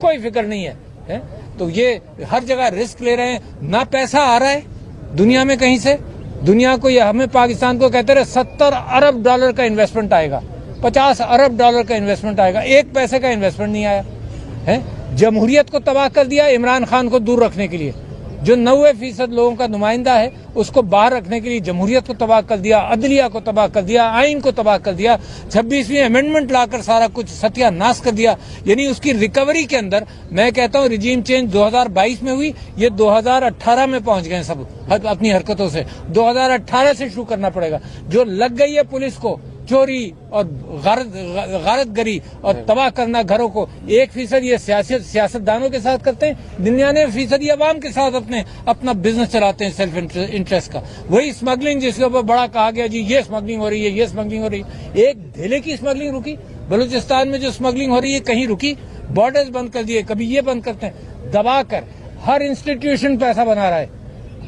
کوئی فکر نہیں ہے تو یہ ہر جگہ رسک لے رہے ہیں. نہ پیسہ آ رہا ہے دنیا میں کہیں سے. دنیا کو یہ ہمیں پاکستان کو کہتے رہے 70 ارب ڈالر کا انویسٹمنٹ آئے گا, 50 ارب ڈالر کا انویسٹمنٹ آئے گا, ایک پیسے کا انویسٹمنٹ نہیں آیا ہے. جمہوریت کو تباہ کر دیا عمران خان کو دور رکھنے کے لیے. جو 90% لوگوں کا نمائندہ ہے اس کو باہر رکھنے کے لیے جمہوریت کو تباہ کر دیا, عدلیہ کو تباہ کر دیا, آئین کو تباہ کر دیا, 26ویں امینڈمنٹ لا کر سارا کچھ ستیہ ناش کر دیا. یعنی اس کی ریکوری کے اندر میں کہتا ہوں رجیم چینج 2022 میں ہوئی, یہ 2018 میں پہنچ گئے سب اپنی حرکتوں سے. 2018 سے شروع کرنا پڑے گا. جو لگ گئی ہے پولیس کو چوری اور غارت گری اور تباہ کرنا گھروں کو, 1% یہ سیاستدانوں کے ساتھ کرتے ہیں, 99% یہ عوام کے ساتھ اپنا بزنس چلاتے ہیں سیلف انٹرسٹ کا. وہی اسمگلنگ جس کے اوپر بڑا کہا گیا جی یہ اسمگلنگ ہو رہی ہے, یہ اسمگلنگ ہو رہی ہے. ایک دھیلے کی اسمگلنگ رکی بلوچستان میں, جو اسمگلنگ ہو رہی ہے کہیں رکی. بارڈرز بند کر دیے, کبھی یہ بند کرتے ہیں, دبا کر ہر انسٹیٹیوشن پیسہ بنا رہا ہے.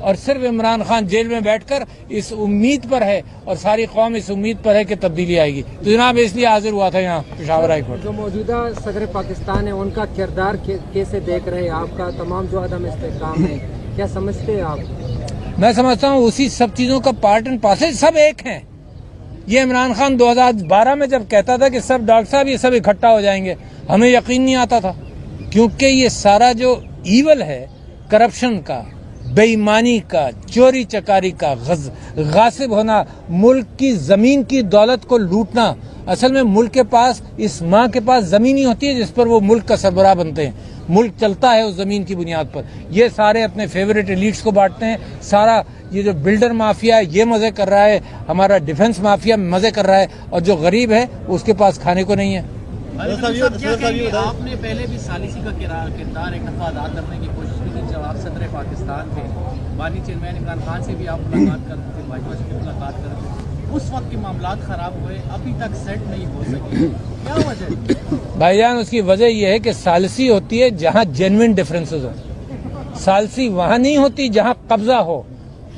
اور صرف عمران خان جیل میں بیٹھ کر اس امید پر ہے اور ساری قوم اس امید پر ہے کہ تبدیلی آئے گی. تو جناب اس لیے حاضر ہوا تھا یہاں پشاور ہائی کورٹ. جو موجودہ صدر پاکستان ہے ان کا کردار کیسے دیکھ رہے ہیں آپ کا, تمام جو عدم استحکام ہے کیا سمجھتے ہیں آپ؟ میں سمجھتا ہوں اسی سب چیزوں کا پارٹ اینڈ پارسل, سب ایک ہیں. یہ عمران خان 2012 میں جب کہتا تھا کہ سب ڈاکٹر صاحب یہ سب اکٹھا ہو جائیں گے, ہمیں یقین نہیں آتا تھا, کیونکہ یہ سارا جو ایول ہے کرپشن کا, بے ایمانی کا, چوری چکاری کا, غاصب ہونا, ملک کی زمین کی دولت کو لوٹنا. اصل میں ملک کے پاس, اس ماں کے پاس زمین ہی ہوتی ہے جس پر وہ ملک کا سربراہ بنتے ہیں. ملک چلتا ہے اس زمین کی بنیاد پر. یہ سارے اپنے فیوریٹ ایلیٹس کو بانٹتے ہیں. سارا یہ جو بلڈر مافیا ہے یہ مزے کر رہا ہے, ہمارا ڈیفنس مافیا مزے کر رہا ہے, اور جو غریب ہے اس کے پاس کھانے کو نہیں ہے. آپ نے پہلے بھی ثالثی کا کردار ایک دفعہ ادا کرنے کی کوشش کی تھی جب آپ صدر پاکستان تھے. بانی چیئرمین عمران خان سے بھی آپ ملاقات کرتے تھے, بھاجپا سے بھی ملاقات کرتے تھے. اس وقت کے معاملات خراب ہوئے, ابھی تک سیٹ نہیں ہو سکے, کیا وجہ؟ بھائی جان اس کی وجہ یہ ہے کہ ثالثی ہوتی ہے جہاں جینوئن ڈفرینسز ہو. ثالثی وہاں نہیں ہوتی جہاں قبضہ ہو.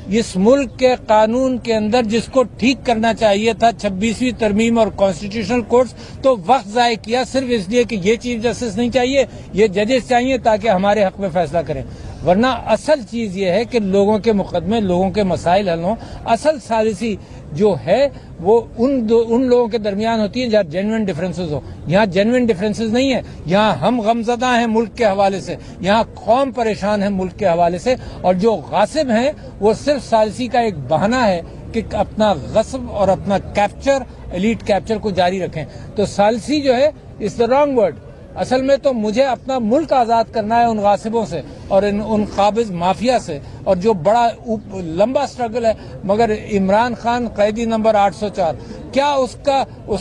اس ملک کے قانون کے اندر جس کو ٹھیک کرنا چاہیے تھا 26ویں ترمیم اور کانسٹیٹیوشنل کورٹس, تو وقت ضائع کیا صرف اس لیے کہ یہ چیف جسٹس نہیں چاہیے, یہ ججز چاہیے تاکہ ہمارے حق میں فیصلہ کریں. ورنہ اصل چیز یہ ہے کہ لوگوں کے مقدمے, لوگوں کے مسائل حل ہوں. اصل ثالثی جو ہے وہ ان لوگوں کے درمیان ہوتی ہے جہاں جینوئن ڈفرینسز ہو. یہاں جینوئن ڈفرینسز نہیں ہے. یہاں ہم غمزدہ ہیں ملک کے حوالے سے, یہاں قوم پریشان ہے ملک کے حوالے سے, اور جو غاصب ہیں وہ صرف ثالثی کا ایک بہانہ ہے کہ اپنا غصب اور اپنا کیپچر, ایلیٹ کیپچر کو جاری رکھیں. تو ثالثی جو ہے از دا رانگ ورڈ. اصل میں تو مجھے اپنا ملک آزاد کرنا ہے ان غاصبوں سے اور ان قابض مافیا سے, اور جو بڑا لمبا سٹرگل ہے. مگر عمران خان قیدی نمبر 804, کیا اس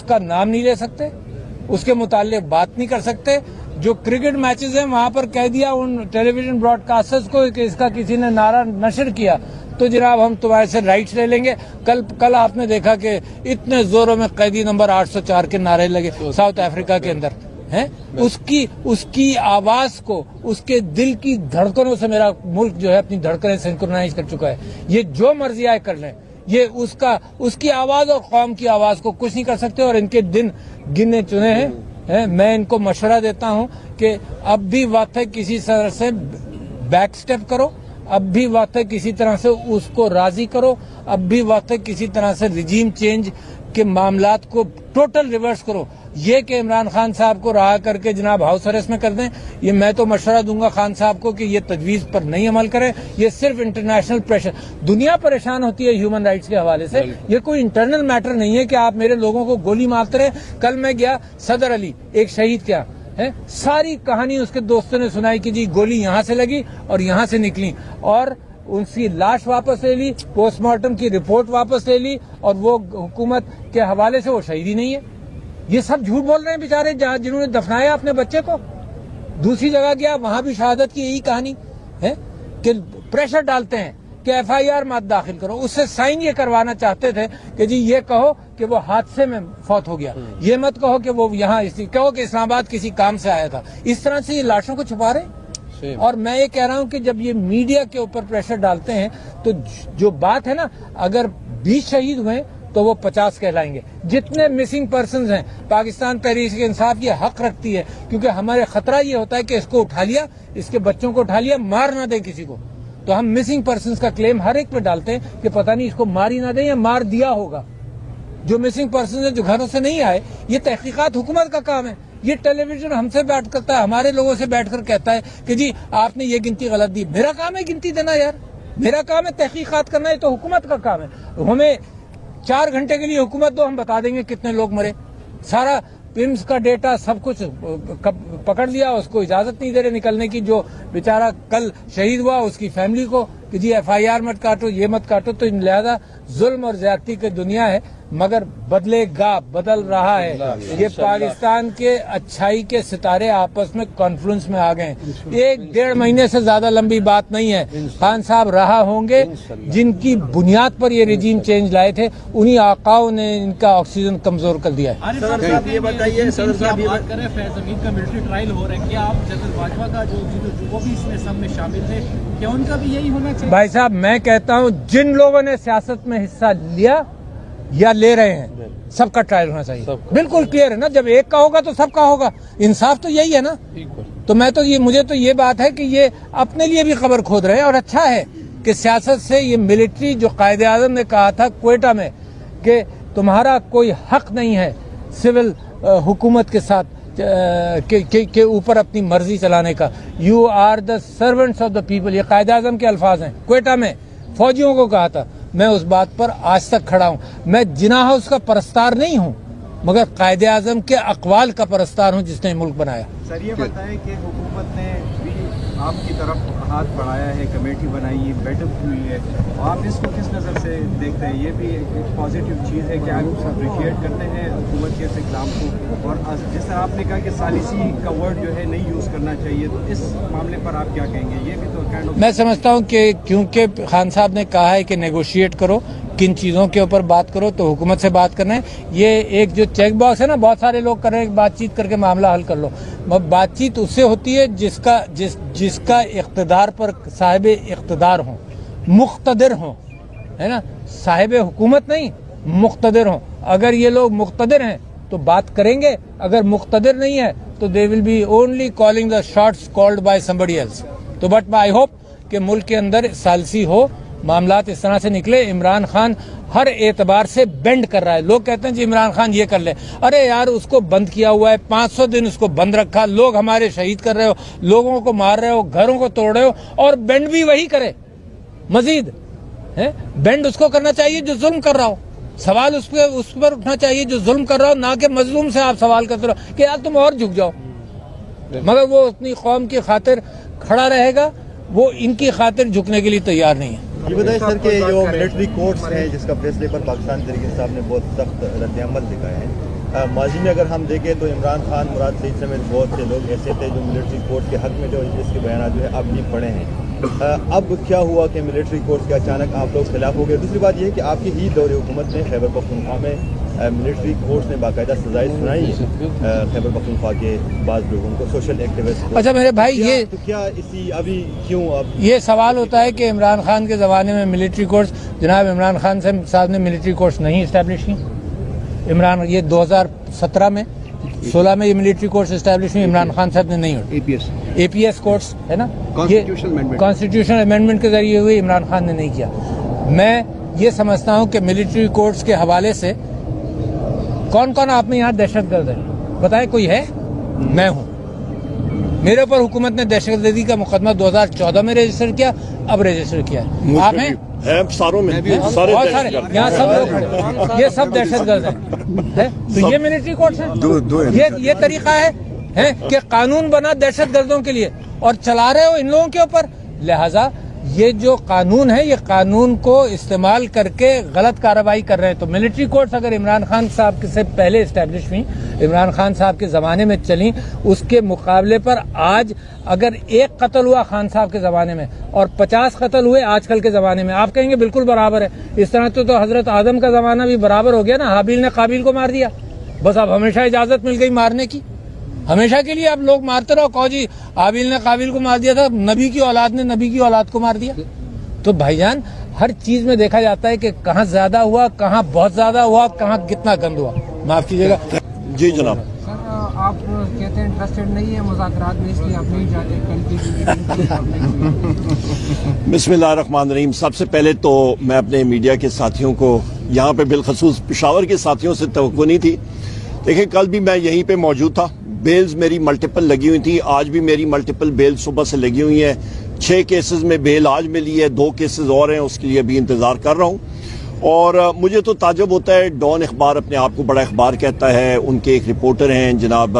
کا نام نہیں لے سکتے, اس کے متعلق بات نہیں کر سکتے؟ جو کرکٹ میچز ہیں وہاں پر کہہ دیا ان ٹیلی ویژن براڈ کاسٹرز کو کہ اس کا کسی نے نعرہ نشر کیا تو جناب ہم تمہارے سے رائٹس لے لیں گے. کل آپ نے دیکھا کہ اتنے زوروں میں قیدی نمبر 804 کے نعرے لگے ساؤتھ افریقہ کے اندر ہیں. اس کی آواز کو, اس کے دل کی دھڑکنوں سے میرا ملک جو ہے اپنی دھڑکنیں سنکرونائز کر چکا ہے. یہ جو مرضی آئے کر لیں, یہ اس کی آواز اور قوم کی آواز کو کچھ نہیں کر سکتے. اور ان کے دن گنے چنے ہیں. میں ان کو مشورہ دیتا ہوں کہ اب بھی وقت ہے کسی طرح سے بیک سٹیپ کرو, اب بھی وقت ہے کسی طرح سے اس کو راضی کرو, اب بھی وقت ہے کسی طرح سے رجیم چینج کے معاملات کو ٹوٹل ریورس کرو. یہ کہ عمران خان صاحب کو رہا کر کے جناب ہاؤس اریسٹ میں کر دیں, یہ میں تو مشورہ دوں گا خان صاحب کو کہ یہ تجویز پر نہیں عمل کریں. یہ صرف انٹرنیشنل پریشر, دنیا پریشان ہوتی ہے ہیومن رائٹس کے حوالے سے. یہ کوئی انٹرنل میٹر نہیں ہے کہ آپ میرے لوگوں کو گولی مارتے رہے. کل میں گیا صدر علی, ایک شہید کیا ہے, ساری کہانی اس کے دوستوں نے سنائی کہ جی گولی یہاں سے لگی اور یہاں سے نکلی, اور ان کی لاش واپس لے لی, پوسٹ مارٹم کی رپورٹ واپس لے لی, اور وہ حکومت کے حوالے سے وہ شہید ہی نہیں ہے. یہ سب جھوٹ بول رہے ہیں بیچارے جنہوں نے دفنایا اپنے بچے کو. دوسری جگہ گیا وہاں بھی شہادت کی یہی کہانی ہے کہ پریشر ڈالتے ہیں کہ FIR مت داخل کرو. اس سے سائن یہ کروانا چاہتے تھے کہ جی یہ کہو کہ وہ حادثے میں فوت ہو گیا, یہ مت کہو کہ وہ یہاں کہو کہ اسلام آباد کسی کام سے آیا تھا. اس طرح سے یہ لاشوں کو چھپا رہے ہیں. اور میں یہ کہہ رہا ہوں کہ جب یہ میڈیا کے اوپر پریشر ڈالتے ہیں تو جو بات ہے نا, اگر 20 شہید ہوئے تو وہ 50 کہلائیں گے. جتنے مسنگ پرسنز ہیں پاکستان تحریک انصاف یہ حق رکھتی ہے, کیونکہ ہمارے خطرہ یہ ہوتا ہے کہ اس کو اٹھا لیا, اس کے بچوں کو اٹھا لیا, مار نہ دیں کسی کو, تو ہم مسنگ پرسنز کا کلیم ہر ایک پہ ڈالتے ہیں کہ پتہ نہیں اس کو مار ہی نہ دیں یا مار دیا ہوگا. جو مسنگ پرسنز ہیں جو گھروں سے نہیں آئے, یہ تحقیقات حکومت کا کام ہے. یہ ٹیلی ویژن ہم سے بیٹھ کرتا ہے, ہمارے لوگوں سے بیٹھ کر کہتا ہے کہ جی آپ نے یہ گنتی غلط دی. میرا کام ہے گنتی دینا یار, میرا کام ہے تحقیقات کرنا, ہے تو حکومت کا کام ہے. ہمیں 4 گھنٹے کے لیے حکومت دو, ہم بتا دیں گے کتنے لوگ مرے. سارا پمس کا ڈیٹا سب کچھ پکڑ لیا, اس کو اجازت نہیں دے رہے نکلنے کی. جو بیچارہ کل شہید ہوا اس کی فیملی کو کہ جی FIR مت کاٹو, یہ مت کاٹو. تو لہذا ظلم اور زیادتی کی دنیا ہے, مگر بدلے گا, بدل رہا ہے. یہ پاکستان کے اچھائی کے ستارے آپس میں کانفلنس میں آ گئے. 1-1.5 مہینے سے زیادہ لمبی بات نہیں ہے. خان صاحب رہا ہوں گے جن کی بنیاد پر یہ رجیم چینج لائے تھے, انہی آقاؤں نے ان کا آکسیجن کمزور کر دیا ہے. یہ بتائیے صدر صاحب, بات کریں فیض امین کا ملٹری ٹرائل ہو رہا ہے, کیا آپ جنرل باجوہ کا جو وہ بھی اس میں سب میں شامل تھے, کیا ان کا بھی یہی ہونا چاہیے؟ بھائی صاحب میں کہتا ہوں جن لوگوں نے سیاست میں حصہ لیا یا لے رہے ہیں سب کا ٹرائل ہونا چاہیے. بالکل کلیئر ہے نا, جب ایک کا ہوگا تو سب کا ہوگا. انصاف تو یہی ہے نا. تو میں تو مجھے تو یہ بات ہے کہ یہ اپنے لیے بھی قبر کھود رہے ہیں, اور اچھا ہے کہ سیاست سے یہ ملٹری جو قائد اعظم نے کہا تھا کوئٹہ میں کہ تمہارا کوئی حق نہیں ہے سول حکومت کے ساتھ کے اوپر اپنی مرضی چلانے کا, you are the servants of the people, یہ قائد اعظم کے الفاظ ہیں. کوئٹہ میں فوجیوں کو کہا تھا. میں اس بات پر آج تک کھڑا ہوں. میں جناح ہاؤس کا پرستار نہیں ہوں, مگر قائد اعظم کے اقوال کا پرستار ہوں جس نے ملک بنایا. سر یہ بتائیں کہ حکومت نے بھی آپ کی طرف ہاتھ بڑھایا ہے, کمیٹی بنائی ہے, بیٹھک ہوئی ہے, آپ اس کو کس نظر سے دیکھتے ہیں؟ یہ بھی ایک پازیٹیو چیز ہے کہ آپ اپریشیٹ کرتے ہیں حکومت کے اس اقدام کو, اور جس طرح آپ نے کہا کہ ثالثی کا ورڈ جو ہے نہیں یوز کرنا چاہیے, تو اس معاملے پر آپ کیا کہیں گے؟ یہ بھی تو میں سمجھتا ہوں کہ کیونکہ خان صاحب نے کہا ہے کہ نیگوشیٹ کرو, کن چیزوں کے اوپر بات کرو, تو حکومت سے بات کرنا ہے. یہ ایک جو چیک باکس ہے نا, بہت سارے لوگ کر رہے ہیں بات چیت کر کے معاملہ حل کر لو. بات چیت اس سے ہوتی ہے جس کا اقتدار پر صاحب اقتدار ہوں, مقتدر ہوں, ہے نا. صاحب حکومت نہیں, مقتدر ہوں. اگر یہ لوگ مقتدر ہیں تو بات کریں گے, اگر مقتدر نہیں ہے تو they will be only calling the shots called by somebody else. تو بٹ آئی ہوپ کہ ملک کے اندر ثالثی ہو, معاملات اس طرح سے نکلے. عمران خان ہر اعتبار سے بینڈ کر رہا ہے. لوگ کہتے ہیں جی عمران خان یہ کر لے, ارے یار اس کو بند کیا ہوا ہے, 500 دن اس کو بند رکھا, لوگ ہمارے شہید کر رہے ہو, لوگوں کو مار رہے ہو, گھروں کو توڑ رہے ہو, اور بینڈ بھی وہی کرے. مزید بینڈ اس کو کرنا چاہیے جو ظلم کر رہا ہو, سوال اس پر اٹھنا چاہیے جو ظلم کر رہا ہو, نہ کہ مظلوم سے آپ سوال کرتے رہو کہ یار تم اور جھک جاؤ. مگر وہ اپنی قوم کی خاطر کھڑا رہے گا, وہ ان کی خاطر جھکنے کے لیے تیار نہیں ہے. یہ بتائیں سر کہ جو ملٹری کورٹس ہیں جس کا فیصلے پر پاکستان تحریک انصاف نے بہت سخت رد عمل دکھایا ہے, ماضی میں اگر ہم دیکھیں تو عمران خان, مراد سعید سمیت بہت سے لوگ ایسے تھے جو ملٹری کورٹ کے حق میں جو اس کے بیانات جو ہے اب بھی پڑے ہیں. اب کیا ہوا کہ ملٹری کورٹس کے اچانک آپ لوگ خلاف ہو گئے؟ دوسری بات یہ ہے کہ آپ کی ہی دور حکومت میں خیبر پختونخوا میں ملٹری کورٹس نے باقاعدہ سزائیں سنائی ہیں خیبر پختونخوا کے بعض لوگوں کو, سوشل ایکٹیوسٹ کو. اچھا میرے بھائی, یہ تو کیا اسی ابھی کیوں اب یہ سوال ہوتا ہے کہ عمران خان کے زمانے میں ملٹری کورٹس, جناب عمران خان صاحب نے ملٹری کورٹس نہیں اسٹیبلش کی. یہ 2017 میں 16 میں یہ ملٹری کورٹس اسٹیبلش ہوئی, عمران خان صاحب نے نہیں ہوئی. اے پی ایس کورٹس ہے نا, یہ کانسٹیٹیوشنل امینڈمنٹ کے ذریعے ہوئی, عمران خان نے نہیں کیا. میں یہ سمجھتا ہوں کہ ملٹری کورٹس کے حوالے سے کون کون آپ میں یہاں دہشت گرد ہے بتائیں؟ کوئی ہے؟ میں ہوں. میرے اوپر حکومت نے دہشت گردی کا مقدمہ 2014 میں رجسٹر کیا, اب رجسٹر کیا ہے. آپ ہیں ساروں میں بہت سارے یہاں سب لوگ کھڑے, یہ سب دہشت گرد ہیں. تو یہ ملٹری کورٹس ہیں, یہ طریقہ ہے کہ قانون بنا دہشت گردوں کے لیے اور چلا رہے ہو ان لوگوں کے اوپر. لہذا یہ جو قانون ہے, یہ قانون کو استعمال کر کے غلط کارروائی کر رہے ہیں. تو ملٹری کورٹس اگر عمران خان صاحب سے پہلے اسٹیبلش ہوئی, عمران خان صاحب کے زمانے میں چلیں, اس کے مقابلے پر آج اگر 1 قتل ہوا خان صاحب کے زمانے میں اور 50 قتل ہوئے آج کل کے زمانے میں, آپ کہیں گے بالکل برابر ہے. اس طرح تو حضرت آدم کا زمانہ بھی برابر ہو گیا نا, حابیل نے قابیل کو مار دیا, بس اب ہمیشہ اجازت مل گئی مارنے کی. ہمیشہ کے لیے آپ لوگ مارتے رہو, کہو جی حابیل نے قابیل کو مار دیا تھا, نبی کی اولاد نے نبی کی اولاد کو مار دیا. تو بھائی جان ہر چیز میں دیکھا جاتا ہے کہ کہاں زیادہ ہوا, کہاں بہت زیادہ ہوا, کہاں کتنا گند ہوا. معاف کیجیے گا. جی جناب. سر آپ کہتے ہیں انٹرسٹڈ نہیں ہے مذاکرات میں, اس لیے آپ نہیں جاتے کل کی. بسم اللہ الرحمن الرحیم. سب سے پہلے تو میں اپنے میڈیا کے ساتھیوں کو یہاں پہ بالخصوص پشاور کے ساتھیوں سے توقع نہیں تھی. دیکھیں کل بھی میں یہیں پہ موجود تھا, بیلز میری ملٹیپل لگی ہوئی تھی, آج بھی میری ملٹیپل بیل صبح سے لگی ہوئی ہیں. 6 کیسز میں بیل آج ملی ہے, 2 کیسز اور ہیں, اس کے لیے ابھی انتظار کر رہا ہوں. اور مجھے تو تعجب ہوتا ہے, ڈان اخبار اپنے آپ کو بڑا اخبار کہتا ہے, ان کے ایک رپورٹر ہیں جناب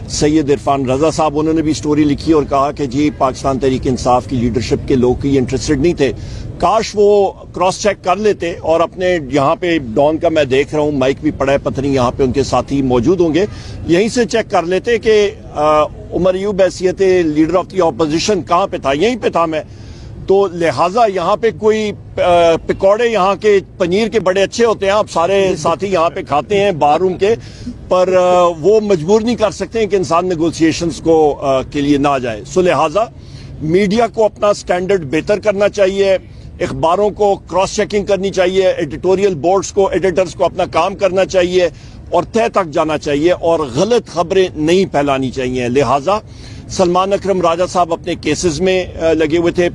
سید عرفان رضا صاحب, انہوں نے بھی سٹوری لکھی اور کہا کہ جی پاکستان تحریک انصاف کی لیڈرشپ کے لوگ کی انٹرسٹڈ نہیں تھے. کاش وہ کراس چیک کر لیتے. اور اپنے یہاں پہ ڈان کا میں دیکھ رہا ہوں مائک بھی پڑا ہے, پتہ نہیں یہاں پہ ان کے ساتھی موجود ہوں گے, یہیں سے چیک کر لیتے کہ عمر ایوب حیثیت لیڈر آف دی اپوزیشن کہاں پہ تھا. یہیں پہ تھا میں. تو لہٰذا یہاں پہ کوئی پکوڑے یہاں کے پنیر کے بڑے اچھے ہوتے ہیں, آپ سارے ساتھی یہاں پہ کھاتے ہیں بار روم کے, پر وہ مجبور نہیں کر سکتے ہیں کہ انسان نیگوسیشنز کو کے لیے نہ جائے. سو لہٰذا میڈیا کو اپنا سٹینڈرڈ بہتر کرنا چاہیے, اخباروں کو کراس چیکنگ کرنی چاہیے, ایڈیٹوریل بورڈز کو, ایڈیٹرز کو اپنا کام کرنا چاہیے اور طے تک جانا چاہیے اور غلط خبریں نہیں پھیلانی چاہیے. لہٰذا سلمان اکرم راجہ صاحب اپنے کیسز میں لگے ہوئے تھے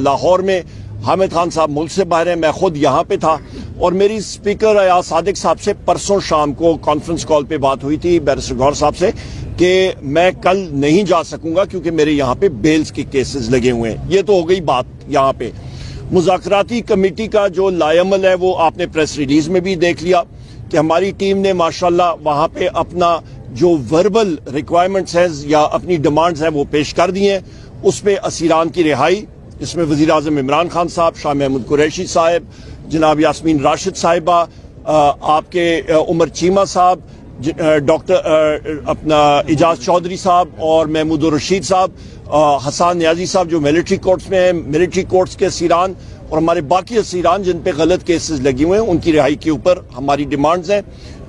لاہور میں, حامد خان صاحب ملک سے باہر ہیں, میں خود یہاں پہ تھا, اور میری اسپیکر ایاز صادق صاحب سے پرسوں شام کو کانفرنس کال پہ بات ہوئی تھی بیرسٹر گور صاحب سے کہ میں کل نہیں جا سکوں گا کیونکہ میرے یہاں پہ بیلز کے کیسز لگے ہوئے ہیں. یہ تو ہو گئی بات. یہاں پہ مذاکراتی کمیٹی کا جو لائعمل ہے وہ آپ نے پریس ریلیز میں بھی دیکھ لیا کہ ہماری ٹیم نے ماشاءاللہ وہاں پہ اپنا جو وربل ریکوائرمنٹس ہیں یا اپنی ڈیمانڈز ہیں وہ پیش کر دی ہیں. اس پہ اسیران کی رہائی, اس میں وزیر اعظم عمران خان صاحب, شاہ محمود قریشی صاحب, جناب یاسمین راشد صاحبہ, آپ کے عمر چیمہ صاحب, ڈاکٹر اپنا اعجاز چودھری صاحب اور محمود الرشید صاحب, حسان نیازی صاحب جو ملٹری کورٹس میں ہیں, ملٹری کورٹس کے اسیران, اور ہمارے باقی اسیران جن پہ غلط کیسز لگے ہوئے ہیں ان کی رہائی کے اوپر ہماری ڈیمانڈز ہیں.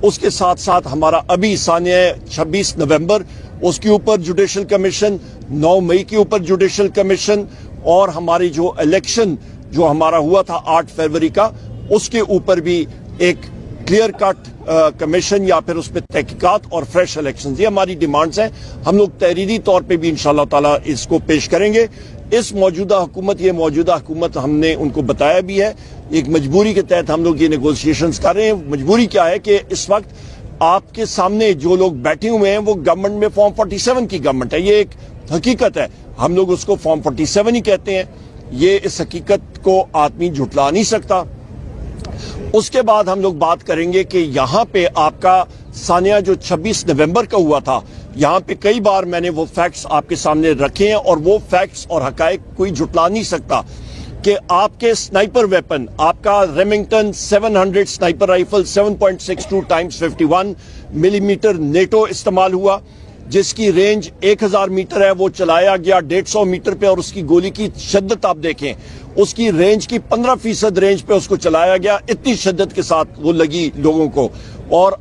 اس کے ساتھ ساتھ ہمارا ابھی ثانیہ 26 نومبر اس کے اوپر جوڈیشل کمیشن, 9 مئی کے اوپر جوڈیشل کمیشن, اور ہماری جو الیکشن جو ہمارا ہوا تھا 8 فروری کا اس کے اوپر بھی ایک کلیئر کٹ کمیشن یا پھر اس پہ تحقیقات اور فریش الیکشنز. یہ ہماری ڈیمانڈز ہیں. ہم لوگ تحریری طور پہ بھی انشاءاللہ تعالی اس کو پیش کریں گے. اس موجودہ حکومت ہم نے ان کو بتایا بھی ہے, ایک مجبوری کے تحت ہم لوگ یہ نیگوشیشنز کر رہے ہیں. مجبوری کیا ہے کہ اس وقت آپ کے سامنے جو لوگ بیٹھے ہوئے ہیں وہ گورنمنٹ میں فارم 47 کی گورنمنٹ ہے. یہ ایک حقیقت ہے, ہم لوگ اس کو فارم 47 ہی کہتے ہیں. یہ اس حقیقت کو آدمی جھٹلا نہیں سکتا. اس کے بعد ہم لوگ بات کریں گے کہ یہاں پہ آپ کا ثانیہ جو 26 نومبر کا ہوا تھا, یہاں پہ کئی بار میں نے وہ فیکٹس آپ کے سامنے رکھے ہیں اور وہ فیکٹس اور حقائق کوئی جھٹلا نہیں سکتا کہ آپ کے سنائپر ویپن, آپ کا ریمنگٹن 700 سنائپر رائفل 7.62 × 51 ملی میٹر نیٹو استعمال ہوا, جس کی رینج 1000 میٹر ہے, وہ چلایا گیا 150 میٹر پہ, اور اس کی گولی کی شدت آپ دیکھیں, اس کی رینج کی 15% رینج پہ اس کو چلایا گیا. اتنی شدت کے ساتھ وہ لگی لوگوں کو, اور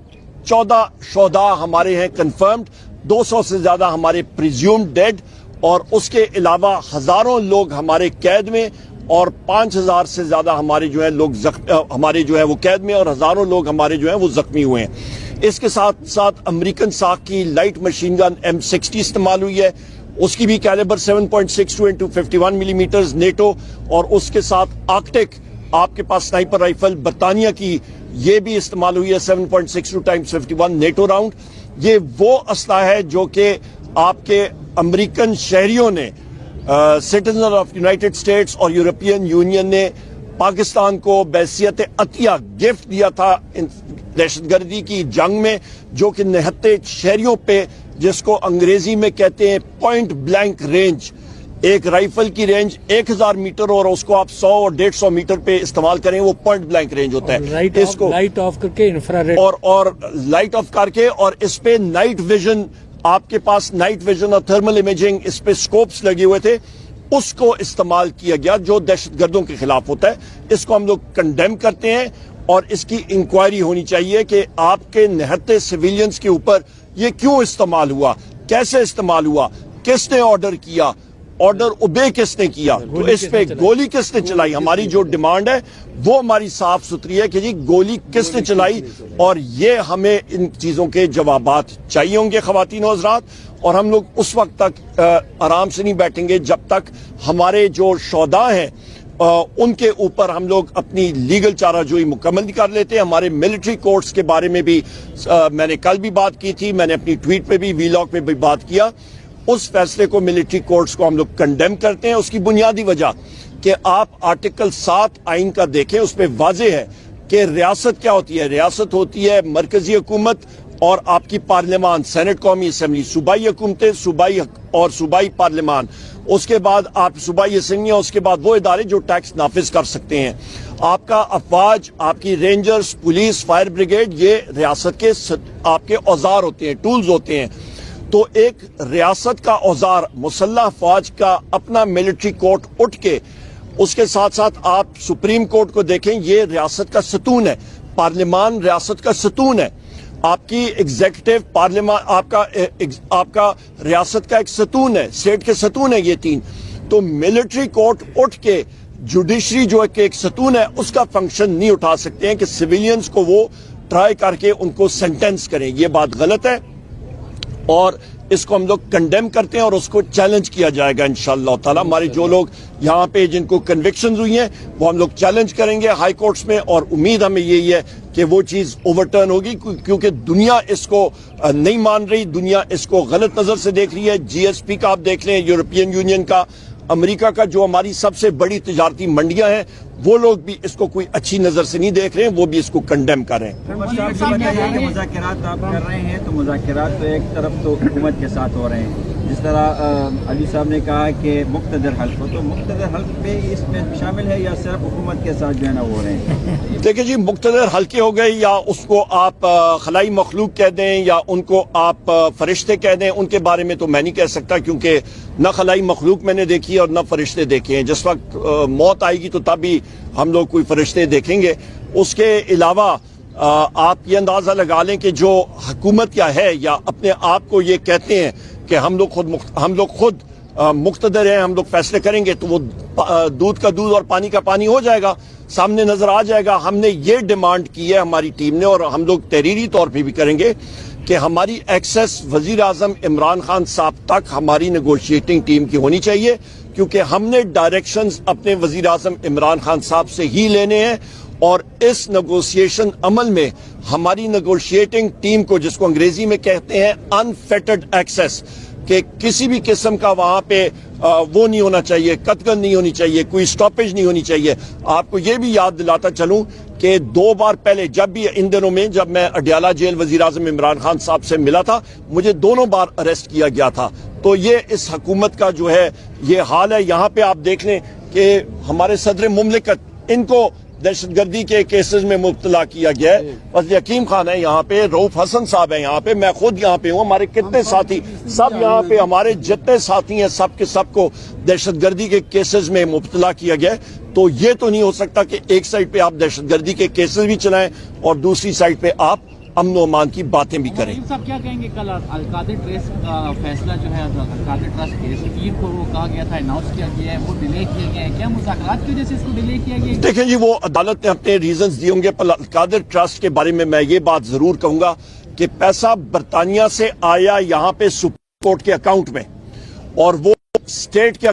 14 شہداء ہمارے ہیں کنفرمڈ, 200 سے زیادہ ہمارے پریزیومڈ ڈیڈ, اور اس کے علاوہ ہزاروں لوگ ہمارے قید میں, اور 5000 سے زیادہ ہمارے جو ہیں لوگ ہمارے جو ہے وہ قید میں, اور ہزاروں لوگ ہمارے جو ہیں وہ زخمی ہوئے ہیں. اس کے ساتھ ساتھ امریکن ساکھ کی لائٹ مشین گن M60 استعمال ہوئی ہے, اس کی بھی کیلیبر 7.62 × 51 ملی میٹرز نیٹو, اور اس کے ساتھ آرکٹک آپ کے پاس سنائپر رائفل برطانیہ کی یہ بھی استعمال ہوئی ہے 7.62 × 51 نیٹو راؤنڈ. یہ وہ اسلحہ ہے جو کہ آپ کے امریکن شہریوں نے, سٹیزن آف یونائٹڈ اسٹیٹس اور یورپین یونین نے پاکستان کو بحیثیت عطیہ گفٹ دیا تھا دہشت گردی کی جنگ میں, جو کہ نہتے شہریوں پہ, جس کو انگریزی میں کہتے ہیں پوائنٹ بلینک رینج, ایک رائفل کی رینج 1000 میٹر اور اس کو آپ 100 اور 150 میٹر پہ استعمال کریں, وہ پوائنٹ بلینک رینج ہوتا ہے. اس کو لائٹ آف کر کے انفراریڈ اور لائٹ آف کر کے, اور اس پہ نائٹ ویژن, آپ کے پاس نائٹ ویژن اور تھرمل امیجنگ, اس پہ سکوپس لگے ہوئے تھے, اس کو استعمال کیا گیا جو دہشت گردوں کے خلاف ہوتا ہے. اس کو ہم لوگ کنڈیم کرتے ہیں, اور اس کی انکوائری ہونی چاہیے کہ آپ کے نہتے سویلینز کے اوپر یہ کیوں استعمال ہوا, کیسے استعمال ہوا, کس نے آرڈر کیا, آرڈر اوبے کس نے کیا, تو اس پہ گولی کس نے چلائی. ہماری جو ڈیمانڈ ہے وہ ہماری صاف ستھری ہے کہ جی گولی کس نے چلائی, اور یہ ہمیں ان چیزوں کے جوابات چاہیے ہوں گے خواتین و حضرات. اور ہم لوگ اس وقت تک آرام سے نہیں بیٹھیں گے جب تک ہمارے جو شہداء ہیں ان کے اوپر ہم لوگ اپنی لیگل چارہ جوئی مکمل نہیں کر لیتے. ہمارے ملٹری کورٹس کے بارے میں بھی میں نے کل بھی بات کی تھی, میں نے اپنی ٹویٹ پہ بھی, وی لاگ پہ بھی بات کیا. اس فیصلے کو ملٹری کورٹس کو ہم لوگ کنڈیم کرتے ہیں. اس کی بنیادی وجہ کہ آپ آرٹیکل 7 آئین کا دیکھیں, اس پہ واضح ہے کہ ریاست کیا ہوتی ہے. ریاست ہوتی ہے مرکزی حکومت اور آپ کی پارلیمان, سینٹ, قومی اسمبلی, صوبائی حکومتیں, صوبائی پارلیمان, اس کے بعد آپ صوبائی اسمبلیاں, اس کے بعد وہ ادارے جو ٹیکس نافذ کر سکتے ہیں. آپ کا افواج, آپ کی رینجرز, پولیس, فائر بریگیڈ, یہ ریاست کے آپ کے اوزار ہوتے ہیں, ٹولز ہوتے ہیں. تو ایک ریاست کا اوزار مسلح افواج کا اپنا ملٹری کورٹ اٹھ کے, اس کے ساتھ ساتھ آپ سپریم کورٹ کو دیکھیں, یہ ریاست کا ستون ہے. پارلیمان ریاست کا ستون ہے. آپ کی ایگزیکٹو, پارلیمان آپ کا ریاست کا ایک ستون ہے, اسٹیٹ کے ستون ہے یہ تین. تو ملٹری کورٹ اٹھ کے جوڈیشری جو ایک ستون ہے اس کا فنکشن نہیں اٹھا سکتے ہیں کہ سویلینز کو وہ ٹرائی کر کے ان کو سینٹینس کریں. یہ بات غلط ہے اور اس کو ہم لوگ کنڈیم کرتے ہیں اور اس کو چیلنج کیا جائے گا انشاءاللہ تعالی. ہمارے جو لوگ یہاں پہ جن کو کنوکشنز ہوئی ہیں وہ ہم لوگ چیلنج کریں گے ہائی کورٹس میں, اور امید ہمیں یہی ہے کہ وہ چیز اوورٹرن ہوگی, کیونکہ دنیا اس کو نہیں مان رہی, دنیا اس کو غلط نظر سے دیکھ رہی ہے. جی ایس پی کا آپ دیکھ لیں, یورپین یونین کا, امریکہ کا, جو ہماری سب سے بڑی تجارتی منڈیاں ہیں, وہ لوگ بھی اس کو کوئی اچھی نظر سے نہیں دیکھ رہے ہیں, وہ بھی اس کو کنڈیم کر رہے ہیں. مذاکرات آپ کر رہے ہیں تو مذاکرات تو ایک طرف تو حکومت کے ساتھ ہو رہے ہیں, جس طرح علی صاحب نے کہا کہ مقتدر حلف ہو, تو مقتدر حلف پہ اس میں شامل ہے یا صرف حکومت کے ساتھ جو ہے نا ہو رہے ہیں؟ دیکھیں جی, مقتدر حلقے ہو گئے یا اس کو آپ خلائی مخلوق کہہ دیں یا ان کو آپ فرشتے کہہ دیں, ان کے بارے میں تو میں نہیں کہہ سکتا, کیونکہ نہ خلائی مخلوق میں نے دیکھی اور نہ فرشتے دیکھے ہیں. جس وقت موت آئے گی تو تب ہی ہم لوگ کوئی فرشتے دیکھیں گے. اس کے علاوہ آپ یہ اندازہ لگا لیں کہ جو حکومت کیا ہے یا اپنے آپ کو یہ کہتے ہیں کہ ہم لوگ خود مقتدر ہیں, ہم لوگ فیصلے کریں گے, تو وہ دودھ کا دودھ اور پانی کا پانی ہو جائے گا, سامنے نظر آ جائے گا. ہم نے یہ ڈیمانڈ کی ہے ہماری ٹیم نے, اور ہم لوگ تحریری طور پہ بھی کریں گے کہ ہماری ایکسیس وزیر اعظم عمران خان صاحب تک ہماری نیگوشیٹنگ ٹیم کی ہونی چاہیے, کیونکہ ہم نے ڈائریکشنز اپنے وزیر اعظم عمران خان صاحب سے ہی لینے ہیں. اور اس نیگوشیشن عمل میں ہماری نیگوشیٹنگ ٹیم کو, جس کو انگریزی میں کہتے ہیں انفیٹڈ ایکسیس, کہ کسی بھی قسم کا وہاں پہ وہ نہیں ہونا چاہیے, قطغن نہیں ہونی چاہیے, کوئی سٹاپیج نہیں ہونی چاہیے. آپ کو یہ بھی یاد دلاتا چلوں کہ 2 بار پہلے جب بھی ان دنوں میں جب میں اڈیالہ جیل وزیر اعظم عمران خان صاحب سے ملا تھا, مجھے 2 بار اریسٹ کیا گیا تھا. تو یہ اس حکومت کا جو ہے یہ حال ہے. یہاں پہ آپ دیکھ لیں کہ ہمارے صدر مملکت, ان کو دہشت گردی کے کیسز میں مبتلا کیا گیا ہے. بس یقین خان ہے یہاں پہ, رؤف حسن صاحب ہیں یہاں پہ, میں خود یہاں پہ ہوں, ہمارے کتنے ساتھی سب یہاں پہ, ہمارے جتنے ساتھی ہیں سب کے سب کو دہشت گردی کے کیسز میں مبتلا کیا گیا ہے. تو یہ تو نہیں ہو سکتا کہ ایک سائڈ پہ آپ دہشت گردی کے کیسز بھی چلائیں اور دوسری سائڈ پہ آپ امن و امان کی باتیں بھی کریں. صاحب کیا کہیں گے, کل القادر ٹرسٹ کا فیصلہ جو ہے, القادر ٹرسٹ کیس پیر کو وہ کہا گیا تھا, اناؤنس کیا گیا ہے, وہ ڈیلے کیے گئے ہیں, کیا مذاکرات کی وجہ سے اس کو ڈیلے کیا گیا ہے؟ دیکھیں جی, وہ عدالت نے اپنے ریزنز دیے ہوں گے, پر القادر ٹرسٹ کے بارے میں یہ بات ضرور کہوں گا کہ پیسہ برطانیہ سے آیا یہاں پہ سپریم کورٹ کے اکاؤنٹ میں, اور وہ اسٹیٹ کے